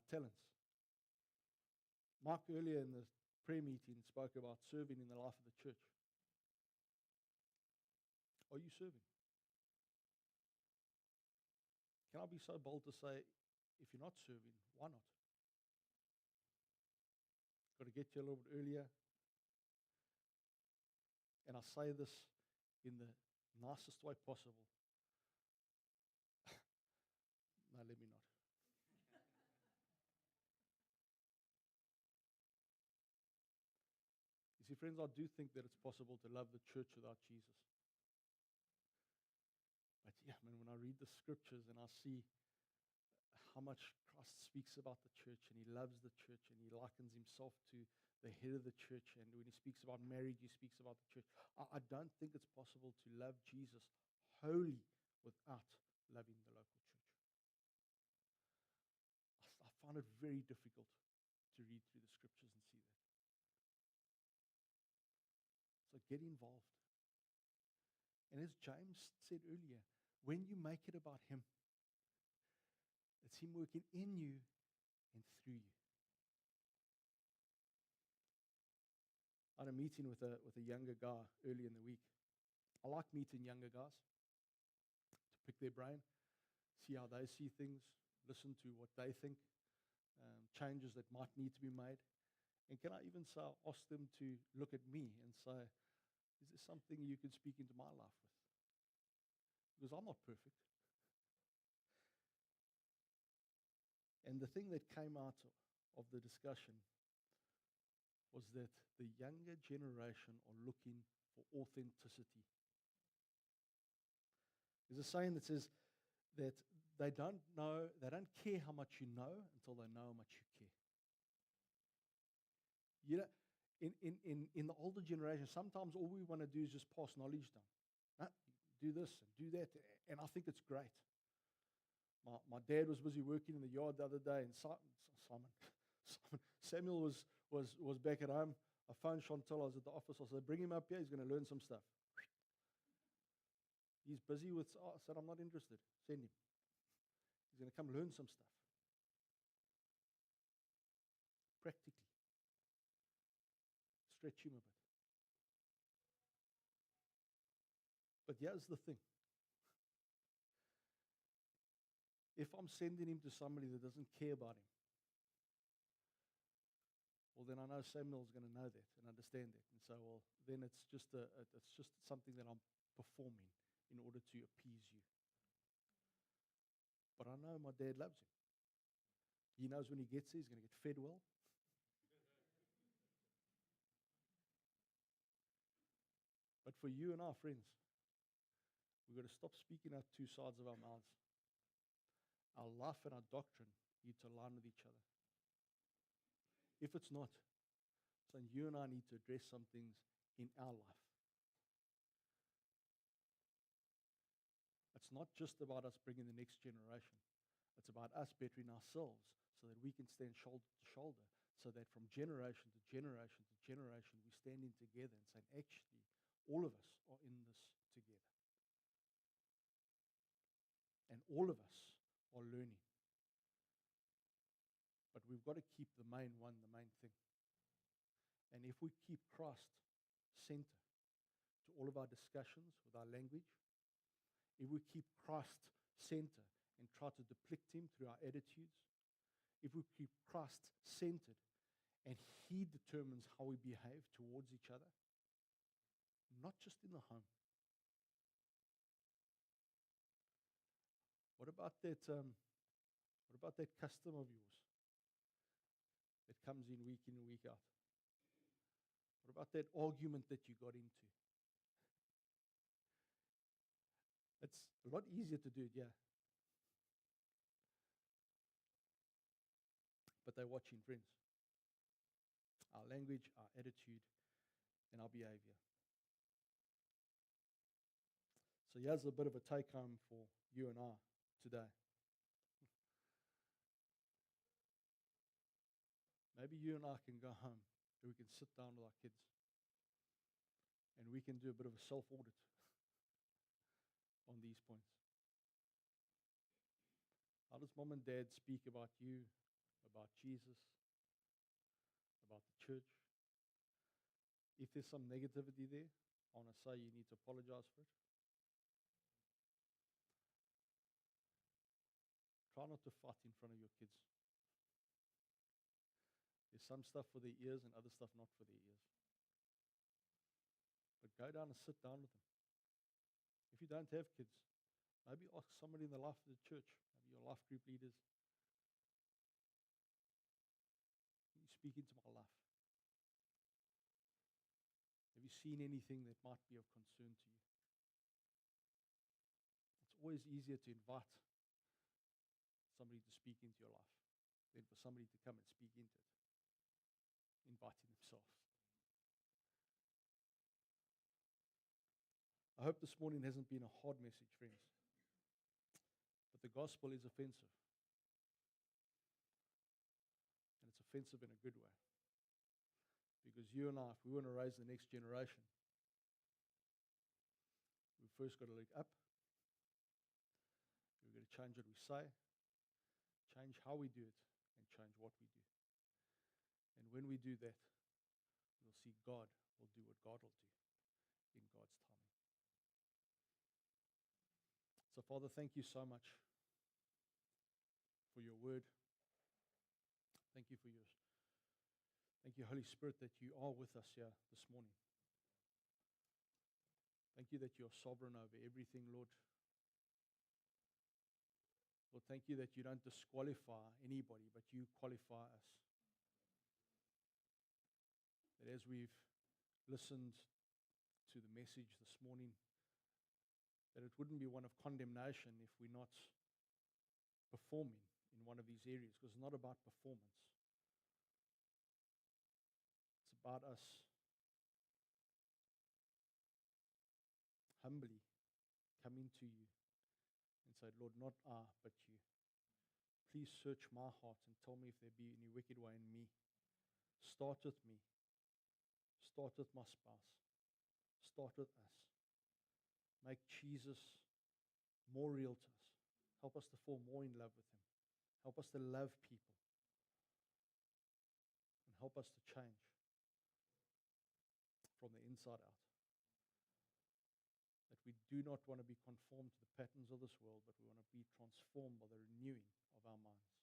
talents. Mark earlier in the prayer meeting spoke about serving in the life of the church. Are you serving? Can I be so bold to say, if you're not serving, why not? Got to get you a little bit earlier. And I say this in the nicest way possible. No, let me not. You see, friends, I do think that it's possible to love the church without Jesus. But yeah, man, when I read the scriptures and I see how much Christ speaks about the church, and he loves the church, and he likens himself to the head of the church, and when he speaks about marriage, he speaks about the church. I don't think it's possible to love Jesus wholly without loving the local church. I find it very difficult to read through the scriptures and see that. So get involved. And as James said earlier, when you make it about him, it's him working in you and through you. I had a meeting with a younger guy early in the week. I like meeting younger guys to pick their brain, see how they see things, listen to what they think, changes that might need to be made. And can I even say, ask them to look at me and say, is there something you can speak into my life with? Because I'm not perfect. And the thing that came out of the discussion was that the younger generation are looking for authenticity. There's a saying that says that they don't care how much you know until they know how much you care. You know, in the older generation, sometimes all we want to do is just pass knowledge down. Do this and do that, and I think it's great. My dad was busy working in the yard the other day, and Samuel was back at home. I phoned Chantal, I was at the office, I said, bring him up here, he's going to learn some stuff. He's busy with, I said, I'm not interested, send him. He's going to come learn some stuff. Practically. Stretch him a bit. But here's the thing. If I'm sending him to somebody that doesn't care about him, well, then I know Samuel's going to know that and understand that. And so, well, then it's just something that I'm performing in order to appease you. But I know my dad loves him. He knows when he gets there, he's going to get fed well. But for you and our friends, we've got to stop speaking out two sides of our mouths. Our life and our doctrine need to align with each other. If it's not, then you and I need to address some things in our life. It's not just about us bringing the next generation. It's about us bettering ourselves so that we can stand shoulder to shoulder, so that from generation to generation to generation, we stand in together and say, actually, all of us are in this together. And all of us are learning. But we've got to keep the main thing. And if we keep Christ center to all of our discussions with our language, if we keep Christ center and try to depict him through our attitudes, if we keep Christ centered and he determines how we behave towards each other, not just in the home. What about that custom of yours that comes in and week out? What about that argument that you got into? It's a lot easier to do it, yeah. But they're watching, friends. Our language, our attitude, and our behavior. So here's a bit of a take-home for you and I today. Maybe you and I can go home and we can sit down with our kids and we can do a bit of a self-audit on these points. How does mom and dad speak about you, about Jesus, about the church. If there's some negativity there, I want to say you need to apologize for it. Try not to fight in front of your kids. There's some stuff for their ears and other stuff not for their ears. But go down and sit down with them. If you don't have kids, maybe ask somebody in the life of the church, maybe your life group leaders. Can you speak into my life? Have you seen anything that might be of concern to you? It's always easier to invite somebody to speak into your life than for somebody to come and speak into it, inviting themselves. I hope this morning hasn't been a hard message, friends. But the gospel is offensive. And it's offensive in a good way. Because you and I, if we want to raise the next generation, we've first got to look up. We've got to change what we say, change how we do it, and change what we do. And when we do that, we'll see God will do what God will do in God's timing. So, Father, thank you so much for your word. Thank you, Holy Spirit, that you are with us here this morning. Thank you that you are sovereign over everything, Lord. Lord, thank you that you don't disqualify anybody, but you qualify us. That as we've listened to the message this morning, that it wouldn't be one of condemnation if we're not performing in one of these areas, because it's not about performance. It's about us humbly coming to you and say, Lord, not I, but you. Please search my heart and tell me if there be any wicked way in me. Start with me. Start with my spouse. Start with us. Make Jesus more real to us. Help us to fall more in love with him. Help us to love people. And help us to change from the inside out. That we do not want to be conformed to the patterns of this world, but we want to be transformed by the renewing of our minds.